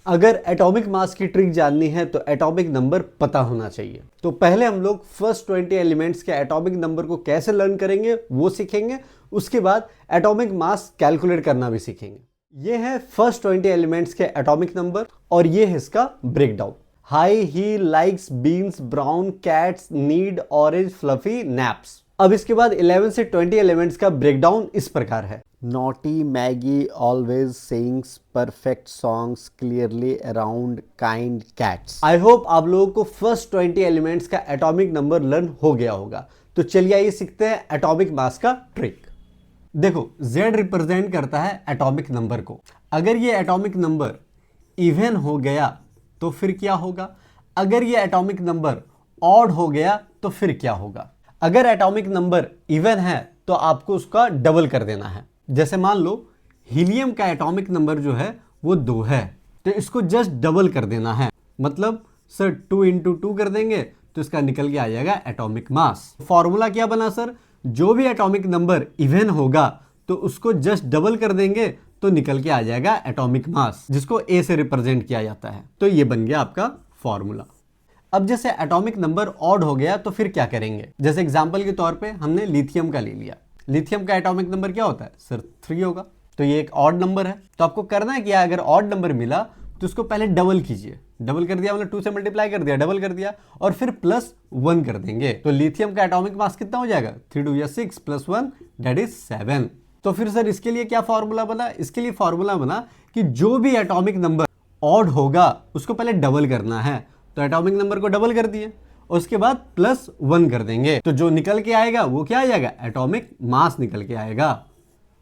अगर atomic mass की trick जाननी है तो एटॉमिक नंबर पता होना चाहिए। तो पहले हम लोग फर्स्ट 20 एलिमेंट्स के एटॉमिक नंबर को कैसे लर्न करेंगे वो सीखेंगे, उसके बाद एटॉमिक मास कैलकुलेट करना भी सीखेंगे। ये है फर्स्ट 20 एलिमेंट्स के एटॉमिक नंबर और ये है इसका breakdown. High, he likes beans, brown, cats, need, orange, fluffy, naps. अब इसके बाद 11 से 20 एलिमेंट्स का ब्रेकडाउन इस प्रकार है। Naughty, Maggi, always, sings, perfect, songs, clearly, around, kind, cats. I hope आप लोगों को फर्स्ट 20 एलिमेंट्स का एटॉमिक नंबर लर्न हो गया होगा। तो चलिए आइए सीखते हैं एटॉमिक मास का ट्रिक। देखो, Z रिप्रेजेंट करता है एटॉमिक नंबर को। अगर ये एटॉमिक नंबर इवन हो गया तो फिर क्या होगा? अगर ये एटॉमिक नंबर ऑड हो गया तो फिर क्या होगा? अगर एटॉमिक नंबर इवन है तो आपको उसका डबल कर देना है। जैसे मान लो हीलियम का एटॉमिक नंबर जो है वो 2 है, तो इसको जस्ट डबल कर देना है। मतलब सर 2 × 2 कर देंगे तो इसका निकल के आ जाएगा एटॉमिक मास। फॉर्मूला क्या बना सर? जो भी एटॉमिक नंबर इवन होगा तो उसको जस्ट डबल कर देंगे तो निकल के आ जाएगा एटॉमिक मास, जिसको A से रिप्रेजेंट किया जाता है। तो ये बन गया आपका फॉर्मूला। अब जैसे एटॉमिक नंबर ऑड हो गया तो फिर क्या करेंगे? जैसे एग्जांपल के तौर पे हमने लिथियम का ले लिया। लिथियम का एटॉमिक नंबर क्या होता है सर? 3 होगा। तो ये एक ऑड नंबर है, तो आपको करना है क्या? अगर ऑड नंबर मिला तो उसको पहले डबल कीजिए। डबल कर दिया मतलब 2 से मल्टीप्लाई कर दिया, डबल कर दिया, और फिर +1 कर देंगे। तो लिथियम का एटॉमिक मास कितना हो जाएगा? 3 × 2 = 6 +1 दैट इज 7। तो फिर सर इसके लिए क्या फॉर्मूला बना? इसके लिए फॉर्मूला बना कि जो भी एटॉमिक नंबर ऑड होगा उसको पहले डबल करना है। तो एटॉमिक नंबर को डबल कर दिए, उसके बाद +1 कर देंगे, तो जो निकल के आएगा वो क्या आ जाएगा? एटॉमिक मास निकल के आएगा।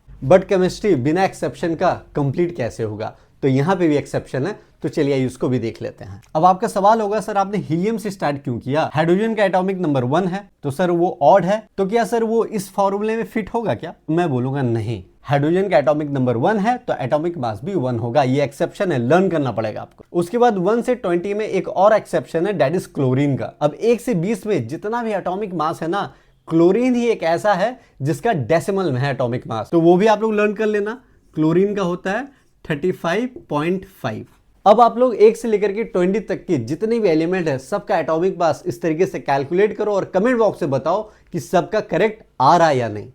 बट केमिस्ट्री बिना एक्सेप्शन का कंप्लीट कैसे होगा? तो यहां पे भी एक्सेप्शन है, तो चलिए उसको भी देख लेते हैं। अब आपका सवाल होगा सर आपने हीलियम से स्टार्ट क्यों किया? हाइड्रोजन का एटॉमिक नंबर 1 है, तो सर वो ऑड है, तो क्या सर वो इस फॉर्मूले में फिट होगा क्या? मैं बोलूंगा नहीं। हाइड्रोजन का एटॉमिक नंबर 1 है तो एटॉमिक मास भी 1 होगा। ये एक्सेप्शन है, लर्न करना पड़ेगा आपको। उसके बाद 1 से 20 में एक और एक्सेप्शन है, दैट इज क्लोरीन का। अब 1 से 20 में जितना भी एटॉमिक मास है ना, क्लोरीन ही एक ऐसा है जिसका डेसिमल में है एटॉमिक मास, तो वो भी आप लोग लर्न कर लेना। क्लोरीन का होता है 35.5। अब आप लोग 1 से लेकर के 20 तक के जितने भी एलिमेंट है सबका एटॉमिक मास इस तरीके से कैलकुलेट करो और कमेंट बॉक्स में बताओ कि सबका करेक्ट आ रहा है या नहीं।